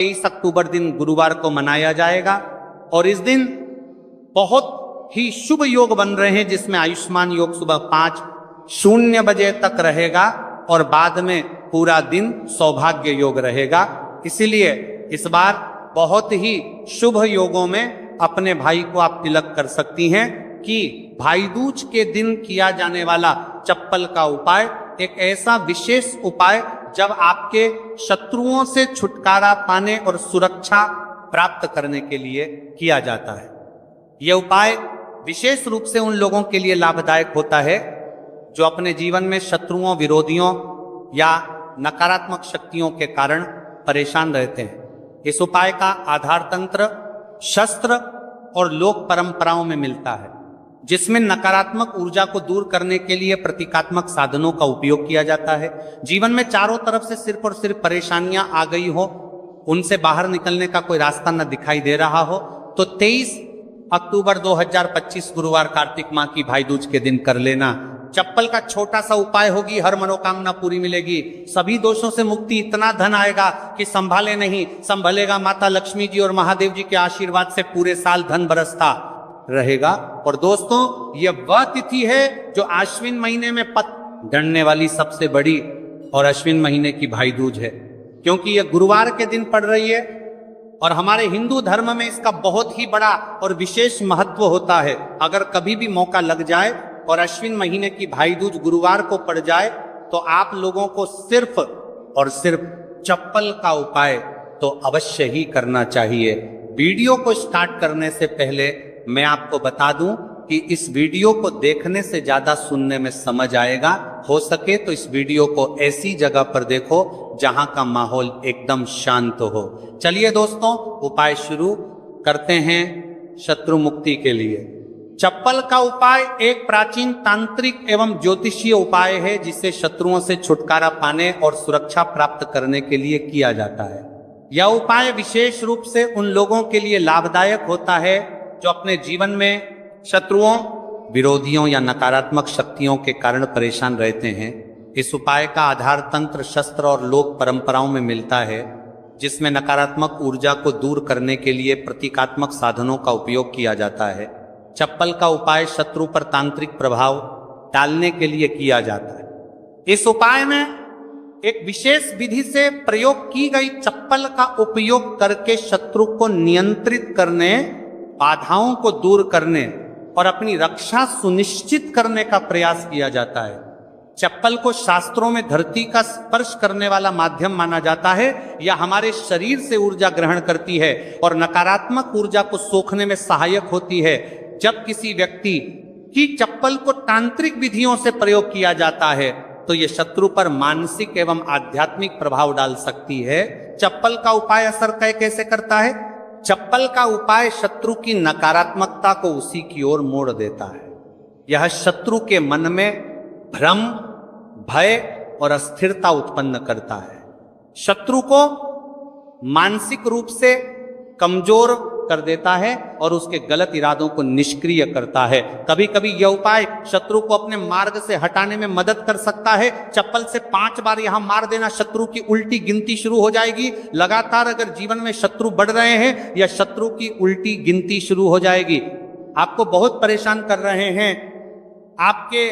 23 अक्टूबर दिन गुरुवार को मनाया जाएगा और इस दिन बहुत ही शुभ योग बन रहे हैं, जिसमें आयुष्मान योग सुबह 5:00 बजे तक रहेगा और बाद में पूरा दिन सौभाग्य योग रहेगा। इसीलिए इस बार बहुत ही शुभ योगों में अपने भाई को आप तिलक कर सकती हैं कि भाई दूज के दिन किया जाने वाला चप्पल का उपाय एक ऐसा विशेष उपाय जब आपके शत्रुओं से छुटकारा पाने और सुरक्षा प्राप्त करने के लिए किया जाता है। यह उपाय विशेष रूप से उन लोगों के लिए लाभदायक होता है जो अपने जीवन में शत्रुओं, विरोधियों या नकारात्मक शक्तियों के कारण परेशान रहते हैं। इस उपाय का आधार तंत्र शस्त्र और लोक परंपराओं में मिलता है, जिसमें नकारात्मक ऊर्जा को दूर करने के लिए प्रतीकात्मक साधनों का उपयोग किया जाता है। जीवन में चारों तरफ से सिर्फ और सिर्फ परेशानियां आ गई हो, उनसे बाहर निकलने का कोई रास्ता न दिखाई दे रहा हो, तो 23 अक्टूबर 2025 गुरुवार कार्तिक माह की भाई दूज के दिन कर लेना। चप्पल का छोटा सा उपाय होगी, हर मनोकामना पूरी मिलेगी, सभी दोषों से मुक्ति, इतना धन आएगा कि संभाले नहीं संभलेगा। माता लक्ष्मी जी और महादेव जी के आशीर्वाद से पूरे साल धन बरसता रहेगा। और दोस्तों, यह वह तिथि है जो आश्विन महीने में पत गणने वाली सबसे बड़ी और अश्विन महीने की भाई दूज है, क्योंकि यह गुरुवार के दिन पड़ रही है और हमारे हिंदू धर्म में इसका बहुत ही बड़ा और विशेष महत्व होता है। अगर कभी भी मौका लग जाए और अश्विन महीने की भाई दूज गुरुवार को पड़ जाए तो आप लोगों को सिर्फ और सिर्फ चप्पल का उपाय तो अवश्य ही करना चाहिए। वीडियो को स्टार्ट करने से पहले मैं आपको बता दूं कि इस वीडियो को देखने से ज्यादा सुनने में समझ आएगा। हो सके तो इस वीडियो को ऐसी जगह पर देखो जहां का माहौल एकदम शांत हो। चलिए दोस्तों, उपाय शुरू करते हैं शत्रु मुक्ति के लिए। चप्पल का उपाय एक प्राचीन तांत्रिक एवं ज्योतिषीय उपाय है, जिसे शत्रुओं से छुटकारा पाने और सुरक्षा प्राप्त करने के लिए किया जाता है। यह उपाय विशेष रूप से उन लोगों के लिए लाभदायक होता है जो अपने जीवन में शत्रुओं, विरोधियों या नकारात्मक शक्तियों के कारण परेशान रहते हैं। इस उपाय का आधार तंत्र शस्त्र और लोक परंपराओं में मिलता है, जिसमें नकारात्मक ऊर्जा को दूर करने के लिए प्रतीकात्मक साधनों का उपयोग किया जाता है। चप्पल का उपाय शत्रु पर तांत्रिक प्रभाव डालने के लिए किया जाता है। इस उपाय में एक विशेष विधि से प्रयोग की गई चप्पल का उपयोग करके शत्रु को नियंत्रित करने, बाधाओं को दूर करने और अपनी रक्षा सुनिश्चित करने का प्रयास किया जाता है। चप्पल को शास्त्रों में धरती का स्पर्श करने वाला माध्यम माना जाता है। यह हमारे शरीर से ऊर्जा ग्रहण करती है और नकारात्मक ऊर्जा को सोखने में सहायक होती है। जब किसी व्यक्ति की चप्पल को तांत्रिक विधियों से प्रयोग किया जाता है तो यह शत्रु पर मानसिक एवं आध्यात्मिक प्रभाव डाल सकती है। चप्पल का उपाय असर कैसे करता है? चप्पल का उपाय शत्रु की नकारात्मकता को उसी की ओर मोड़ देता है। यह शत्रु के मन में भ्रम, भय और अस्थिरता उत्पन्न करता है। शत्रु को मानसिक रूप से कमजोर कर देता है और उसके गलत इरादों को निष्क्रिय करता है। कभी कभी यह उपाय शत्रु को अपने मार्ग से हटाने में मदद कर सकता है। चप्पल से 5 बार यहां मार देना, शत्रु की उल्टी गिनती शुरू हो जाएगी। लगातार अगर जीवन में शत्रु बढ़ रहे हैं या शत्रु की उल्टी गिनती शुरू हो जाएगी, आपको बहुत परेशान कर रहे हैं, आपके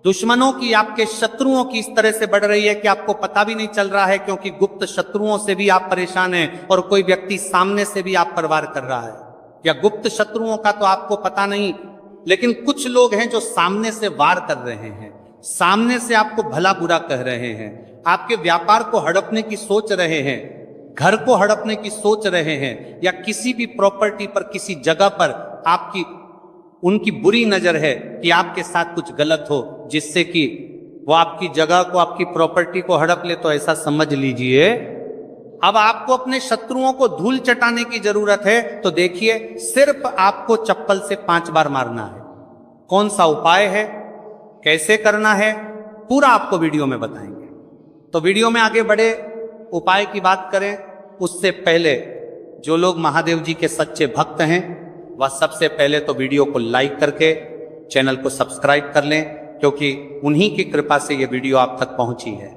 दुश्मनों की, आपके शत्रुओं की इस तरह से बढ़ रही है कि आपको पता भी नहीं चल रहा है, क्योंकि गुप्त शत्रुओं से भी आप परेशान हैं और कोई व्यक्ति सामने से भी आप पर वार कर रहा है। या गुप्त शत्रुओं का तो आपको पता नहीं, लेकिन कुछ लोग हैं जो सामने से वार कर रहे हैं, सामने से आपको भला बुरा कह रहे हैं, आपके व्यापार को हड़पने की सोच रहे हैं, घर को हड़पने की सोच रहे हैं, या किसी भी प्रॉपर्टी पर, किसी जगह पर आपकी उनकी बुरी नजर है कि आपके साथ कुछ गलत हो, जिससे कि वो आपकी जगह को, आपकी प्रॉपर्टी को हड़प ले। तो ऐसा समझ लीजिए अब आपको अपने शत्रुओं को धूल चटाने की जरूरत है। तो देखिए, सिर्फ आपको चप्पल से 5 बार मारना है। कौन सा उपाय है, कैसे करना है, पूरा आपको वीडियो में बताएंगे। तो वीडियो में आगे बढ़े, उपाय की बात करें उससे पहले जो लोग महादेव जी के सच्चे भक्त हैं वह सबसे पहले तो वीडियो को लाइक करके चैनल को सब्सक्राइब कर लें, क्योंकि उन्हीं की कृपा से ये वीडियो आप तक पहुंची है।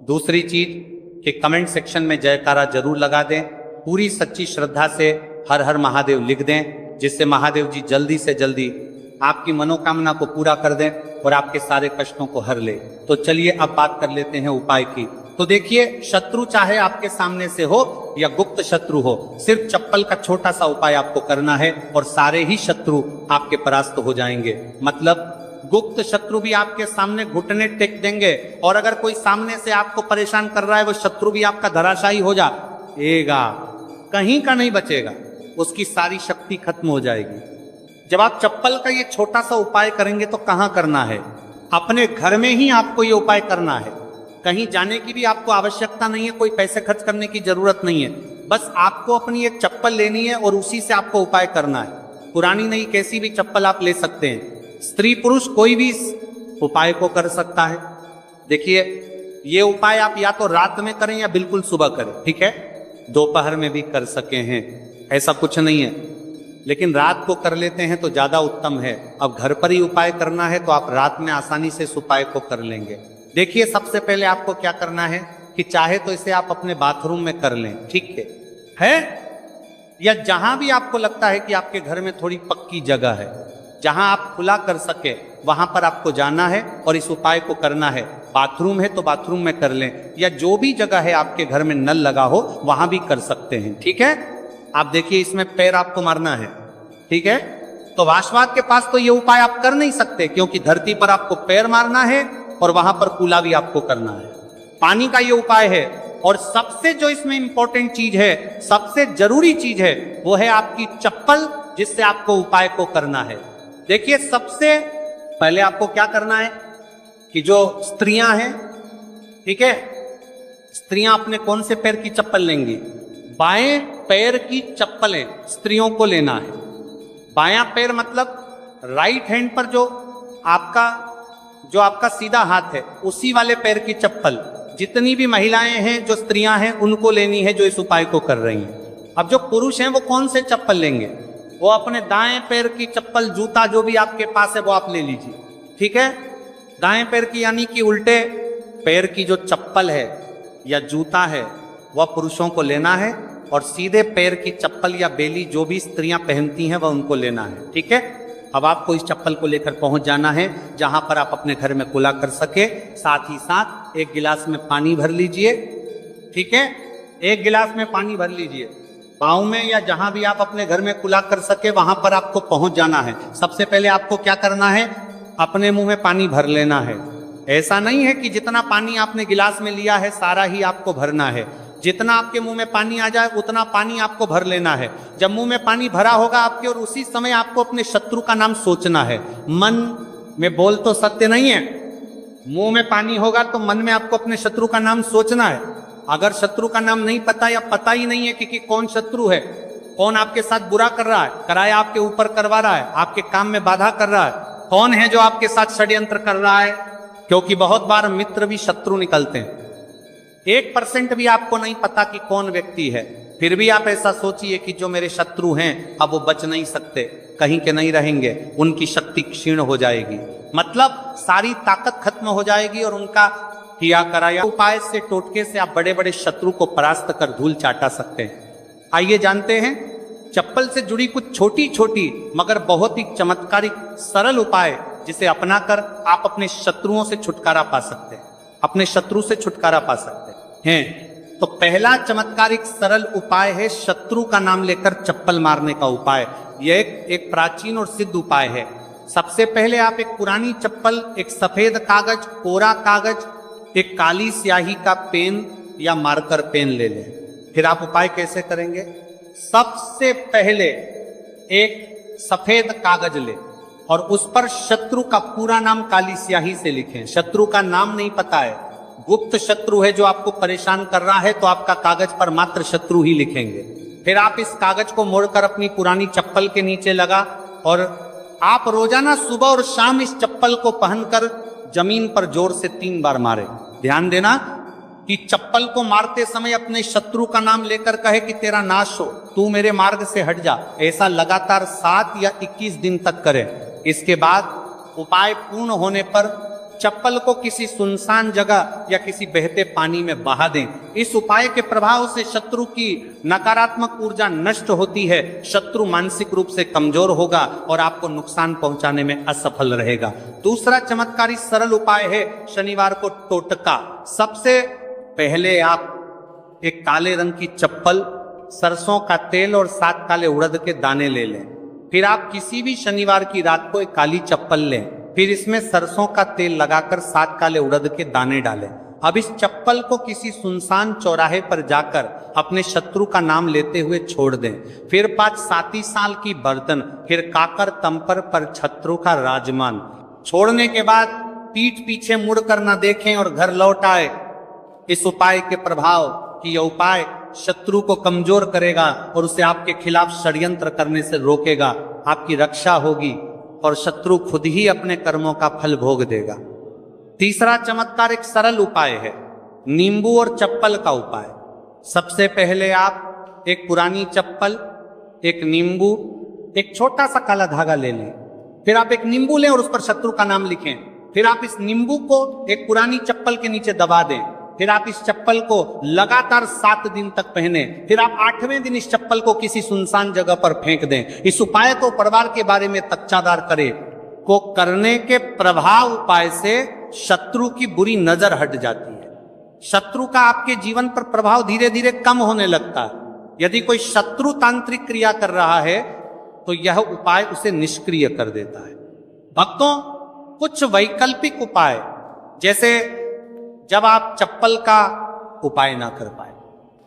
दूसरी चीज कि कमेंट सेक्शन में जयकारा जरूर लगा दें पूरी सच्ची श्रद्धा से हर हर महादेव लिख दें, जिससे महादेव जी जल्दी से जल्दी आपकी मनोकामना को पूरा कर दें और आपके सारे कष्टों को हर ले। तो चलिए अब बात कर लेते हैं उपाय की। तो देखिए, शत्रु चाहे आपके सामने से हो या गुप्त शत्रु हो, सिर्फ चप्पल का छोटा सा उपाय आपको करना है और सारे ही शत्रु आपके परास्त हो जाएंगे। मतलब गुप्त शत्रु भी आपके सामने घुटने टेक देंगे, और अगर कोई सामने से आपको परेशान कर रहा है वो शत्रु भी आपका धराशायी हो जाएगा, कहीं का नहीं बचेगा, उसकी सारी शक्ति खत्म हो जाएगी। जब आप चप्पल का ये छोटा सा उपाय करेंगे तो कहां करना है? अपने घर में ही आपको ये उपाय करना है। कहीं जाने की भी आपको आवश्यकता नहीं है, कोई पैसे खर्च करने की जरूरत नहीं है। बस आपको अपनी एक चप्पल लेनी है और उसी से आपको उपाय करना है। पुरानी नहीं, कैसी भी चप्पल आप ले सकते हैं। स्त्री पुरुष कोई भी इस उपाय को कर सकता है। देखिए, ये उपाय आप या तो रात में करें या बिल्कुल सुबह करें, ठीक है? दोपहर में भी कर सके हैं, ऐसा कुछ नहीं है, लेकिन रात को कर लेते हैं तो ज्यादा उत्तम है। अब घर पर ही उपाय करना है तो आप रात में आसानी से इस उपाय को कर लेंगे। देखिए, सबसे पहले आपको क्या करना है कि चाहे तो इसे आप अपने बाथरूम में कर लें, ठीक है? या जहां भी आपको लगता है कि आपके घर में थोड़ी पक्की जगह है, जहां आप खुला कर सके, वहां पर आपको जाना है और इस उपाय को करना है। बाथरूम है तो बाथरूम में कर लें, या जो भी जगह है आपके घर में नल लगा हो वहां भी कर सकते हैं, ठीक है? आप देखिए, इसमें पैर आपको मारना है, ठीक है? तो वासवाद के पास तो ये उपाय आप कर नहीं सकते, क्योंकि धरती पर आपको पैर मारना है और वहां पर कूला भी आपको करना है। पानी का ये उपाय है, और सबसे जो इसमें इंपॉर्टेंट चीज है, सबसे जरूरी चीज है, वो है आपकी चप्पल, जिससे आपको उपाय को करना है। देखिए, सबसे पहले आपको क्या करना है कि जो स्त्रियां हैं, ठीक है, स्त्रियां अपने कौन से पैर की चप्पल लेंगी? बाएं पैर की चप्पलें स्त्रियों को लेना है। बायां पैर मतलब राइट हैंड पर जो आपका सीधा हाथ है, उसी वाले पैर की चप्पल जितनी भी महिलाएं हैं, जो स्त्रियां हैं, उनको लेनी है, जो इस उपाय को कर रही हैं। अब जो पुरुष हैं वो कौन से चप्पल लेंगे? वो अपने दाएं पैर की चप्पल, जूता जो भी आपके पास है वो आप ले लीजिए, ठीक है? दाएं पैर की यानी कि उल्टे पैर की जो चप्पल है या जूता है वह पुरुषों को लेना है, और सीधे पैर की चप्पल या बेली जो भी स्त्रियां पहनती हैं वह उनको लेना है, ठीक है? अब आपको इस चप्पल को लेकर पहुंच जाना है जहां पर आप अपने घर में कुला कर सके। साथ ही साथ एक गिलास में पानी भर लीजिए, ठीक है? एक गिलास में पानी भर लीजिए। पाँव में या जहां भी आप अपने घर में कुला कर सके वहां पर आपको पहुंच जाना है। सबसे पहले आपको क्या करना है? अपने मुंह में पानी भर लेना है। ऐसा नहीं है कि जितना पानी आपने गिलास में लिया है सारा ही आपको भरना है। जितना आपके मुंह में पानी आ जाए उतना पानी आपको भर लेना है। जब मुंह में पानी भरा होगा आपके, और उसी समय आपको अपने शत्रु का नाम सोचना है। मन में बोल तो सत्य नहीं है, मुंह में पानी होगा तो मन में आपको अपने शत्रु का नाम सोचना है। अगर शत्रु का नाम नहीं पता या पता ही नहीं है कि कौन शत्रु है, कौन आपके साथ बुरा कर रहा है, कराया आपके ऊपर करवा रहा है, आपके काम में बाधा कर रहा है, कौन है जो आपके साथ षड्यंत्र कर रहा है, क्योंकि बहुत बार मित्र भी शत्रु निकलते हैं। 1% भी आपको नहीं पता कि कौन व्यक्ति है, फिर भी आप ऐसा सोचिए कि जो मेरे शत्रु हैं अब वो बच नहीं सकते, कहीं के नहीं रहेंगे, उनकी शक्ति क्षीण हो जाएगी, मतलब सारी ताकत खत्म हो जाएगी, और उनका किया कराया उपाय से, टोटके से आप बड़े बड़े शत्रु को परास्त कर धूल चाटा सकते हैं। आइए जानते हैं चप्पल से जुड़ी कुछ छोटी छोटी मगर बहुत ही चमत्कारिक सरल उपाय, जिसे अपनाकर आप अपने शत्रुओं से छुटकारा पा सकते हैं, अपने शत्रु से छुटकारा पा सकते हैं। तो पहला चमत्कारिक सरल उपाय है शत्रु का नाम लेकर चप्पल मारने का उपाय। यह एक प्राचीन और सिद्ध उपाय है। सबसे पहले आप एक पुरानी चप्पल, एक सफेद कागज, कोरा कागज, एक काली स्याही का पेन या मार्कर पेन ले लें। फिर आप उपाय कैसे करेंगे? सबसे पहले एक सफेद कागज ले और उस पर शत्रु का पूरा नाम काली स्याही से लिखें। शत्रु का नाम नहीं पता है, गुप्त शत्रु है जो आपको परेशान कर रहा है, तो आपका कागज पर मात्र शत्रु ही लिखेंगे। फिर आप इस कागज को मोड़कर अपनी पुरानी चप्पल के नीचे लगा, और आप रोजाना सुबह और शाम इस चप्पल को पहनकर जमीन पर जोर से 3 बार मारे। ध्यान देना कि चप्पल को मारते समय अपने शत्रु का नाम लेकर कहे कि तेरा नाश हो, तू मेरे मार्ग से हट जा। ऐसा लगातार 7 या 21 दिन तक करें। इसके बाद उपाय पूर्ण होने पर चप्पल को किसी सुनसान जगह या किसी बहते पानी में बहा दें। इस उपाय के प्रभाव से शत्रु की नकारात्मक ऊर्जा नष्ट होती है, शत्रु मानसिक रूप से कमजोर होगा और आपको नुकसान पहुंचाने में असफल रहेगा। दूसरा चमत्कारी सरल उपाय है शनिवार को टोटका। सबसे पहले आप एक काले रंग की चप्पल, सरसों का तेल और 7 काले उड़द के दाने ले लें। फिर आप किसी भी शनिवार की रात को एक काली चप्पल लें, फिर इसमें सरसों का तेल लगाकर 7 काले उड़द के दाने डालें। अब इस चप्पल को किसी सुनसान चौराहे पर जाकर अपने शत्रु का नाम लेते हुए छोड़ दें। फिर 5 साती साल की बर्तन, फिर काकर तंपर पर शत्रु का राजमान। छोड़ने के बाद पीठ पीछे मुड़कर न देखें और घर लौट आए। इस उपाय के प्रभाव कि यह उपाय शत्रु को कमजोर करेगा और उसे आपके खिलाफ षड्यंत्र करने से रोकेगा, आपकी रक्षा होगी और शत्रु खुद ही अपने कर्मों का फल भोग देगा। तीसरा चमत्कार एक सरल उपाय है, नींबू और चप्पल का उपाय। सबसे पहले आप एक पुरानी चप्पल, एक नींबू, एक छोटा सा काला धागा ले लें। फिर आप एक नींबू लें और उस पर शत्रु का नाम लिखें। फिर आप इस नींबू को एक पुरानी चप्पल के नीचे दबा दें। फिर आप इस चप्पल को लगातार 7 दिन तक पहने। फिर आप 8वें दिन इस चप्पल को किसी सुनसान जगह पर फेंक दें। इस उपाय को परिवार के बारे में तच्चादार करें को करने के प्रभाव उपाय से शत्रु की बुरी नजर हट जाती है। शत्रु का आपके जीवन पर प्रभाव धीरे धीरे कम होने लगता है। यदि कोई शत्रु तांत्रिक क्रिया कर रहा है तो यह उपाय उसे निष्क्रिय कर देता है। भक्तों, कुछ वैकल्पिक उपाय, जैसे जब आप चप्पल का उपाय ना कर पाए,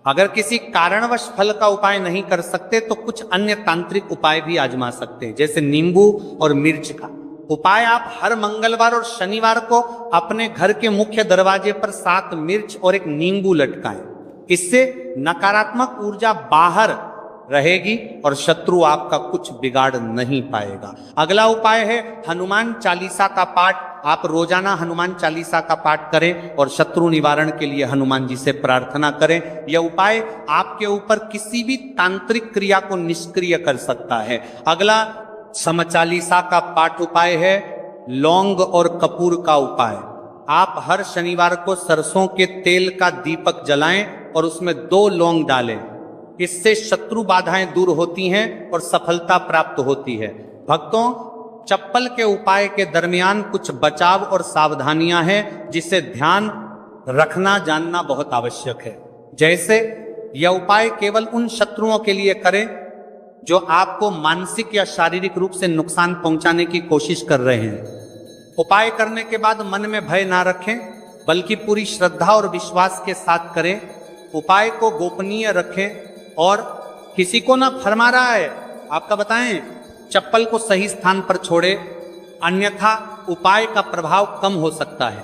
अगर किसी कारणवश फल का उपाय नहीं कर सकते तो कुछ अन्य तांत्रिक उपाय भी आजमा सकते हैं, जैसे नींबू और मिर्च का उपाय। आप हर मंगलवार और शनिवार को अपने घर के मुख्य दरवाजे पर 7 मिर्च और एक नींबू लटकाएं। इससे नकारात्मक ऊर्जा बाहर रहेगी और शत्रु आपका कुछ बिगाड़ नहीं पाएगा। अगला उपाय है हनुमान चालीसा का पाठ। आप रोजाना हनुमान चालीसा का पाठ करें और शत्रु निवारण के लिए हनुमान जी से प्रार्थना करें। यह उपाय आपके ऊपर किसी भी तांत्रिक क्रिया को निष्क्रिय कर सकता है। अगला समचालीसा का पाठ उपाय है लौंग और कपूर का उपाय। आप हर शनिवार को सरसों के तेल का दीपक जलाएं और उसमें 2 लौंग डालें। इससे शत्रु बाधाएं दूर होती हैं और सफलता प्राप्त होती है। भक्तों, चप्पल के उपाय के दरमियान कुछ बचाव और सावधानियां हैं जिसे ध्यान रखना जानना बहुत आवश्यक है। जैसे यह उपाय केवल उन शत्रुओं के लिए करें जो आपको मानसिक या शारीरिक रूप से नुकसान पहुंचाने की कोशिश कर रहे हैं। उपाय करने के बाद मन में भय ना रखें, बल्कि पूरी श्रद्धा और विश्वास के साथ करें। उपाय को गोपनीय रखें और किसी को ना फरमा रहा है आपका बताएं, चप्पल को सही स्थान पर छोड़े, अन्यथा उपाय का प्रभाव कम हो सकता है।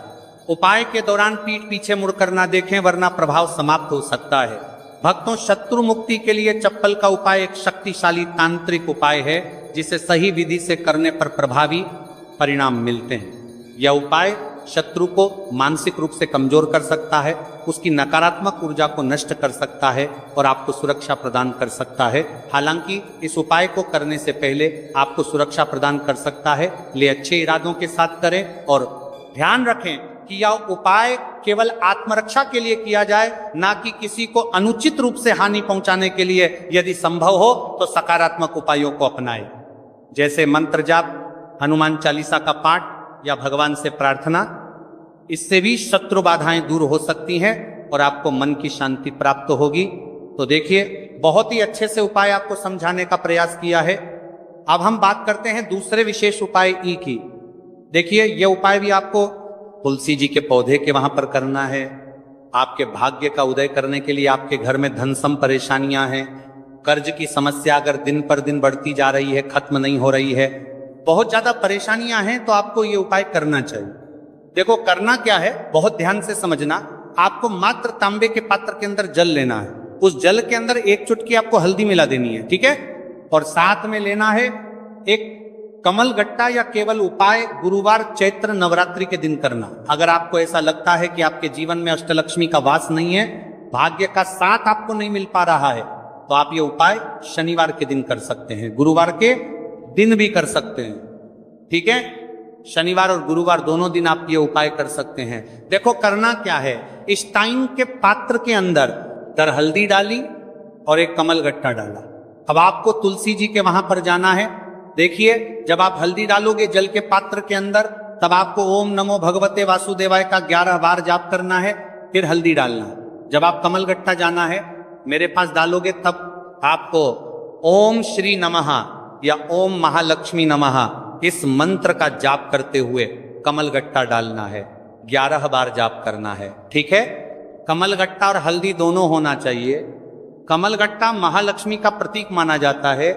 उपाय के दौरान पीठ पीछे मुड़कर ना देखें, वरना प्रभाव समाप्त हो सकता है। भक्तों, शत्रु मुक्ति के लिए चप्पल का उपाय एक शक्तिशाली तांत्रिक उपाय है जिसे सही विधि से करने पर प्रभावी परिणाम मिलते हैं। यह उपाय शत्रु को मानसिक रूप से कमजोर कर सकता है, उसकी नकारात्मक ऊर्जा को नष्ट कर सकता है और आपको सुरक्षा प्रदान कर सकता है। हालांकि इस उपाय को करने से पहले आपको सुरक्षा प्रदान कर सकता है, ले अच्छे इरादों के साथ करें और ध्यान रखें कि यह उपाय केवल आत्मरक्षा के लिए किया जाए, ना कि किसी को अनुचित रूप से हानि पहुंचाने के लिए। यदि संभव हो तो सकारात्मक उपायों को अपनाएं, जैसे मंत्र जाप, हनुमान चालीसा का पाठ या भगवान से प्रार्थना। इससे भी शत्रु बाधाएं दूर हो सकती हैं और आपको मन की शांति प्राप्त होगी। तो देखिए, बहुत ही अच्छे से उपाय आपको समझाने का प्रयास किया है। अब हम बात करते हैं दूसरे विशेष उपाय ई की। देखिए, यह उपाय भी आपको तुलसी जी के पौधे के वहां पर करना है। आपके भाग्य का उदय करने के लिए आपके घर में धन सम परेशानियां हैं, कर्ज की समस्या अगर दिन पर दिन बढ़ती जा रही है, खत्म नहीं हो रही है, बहुत ज्यादा परेशानियां हैं, तो आपको ये उपाय करना चाहिए। देखो, करना क्या है, बहुत ध्यान से समझना। आपको मात्र तांबे के पात्र के अंदर जल लेना है। उस जल के अंदर 1 चुटकी आपको हल्दी मिला देनी है, ठीक है। और साथ में लेना है एक कमल गट्टा या केवल उपाय गुरुवार चैत्र नवरात्रि के दिन करना। अगर आपको ऐसा लगता है कि आपके जीवन में अष्टलक्ष्मी का वास नहीं है, भाग्य का साथ आपको नहीं मिल पा रहा है, तो आप ये उपाय शनिवार के दिन कर सकते हैं, गुरुवार के दिन भी कर सकते हैं, ठीक है। शनिवार और गुरुवार दोनों दिन आप ये उपाय कर सकते हैं। देखो करना क्या है, इस टाइम के पात्र के अंदर दर हल्दी डाली और एक कमल गट्टा डाला। अब आपको तुलसी जी के वहां पर जाना है। देखिए जब आप हल्दी डालोगे जल के पात्र के अंदर, तब आपको ओम नमो भगवते वासुदेवाय का 11 बार जाप करना है, फिर हल्दी डालना। जब आप कमल गट्टा जाना है मेरे पास डालोगे, तब आपको ओम श्री नमः या ओम महालक्ष्मी नमः इस मंत्र का जाप करते हुए कमल गट्टा डालना है, 11 बार जाप करना है। ठीक है, कमल गट्टा और हल्दी दोनों होना चाहिए। कमल गट्टा महालक्ष्मी का प्रतीक माना जाता है,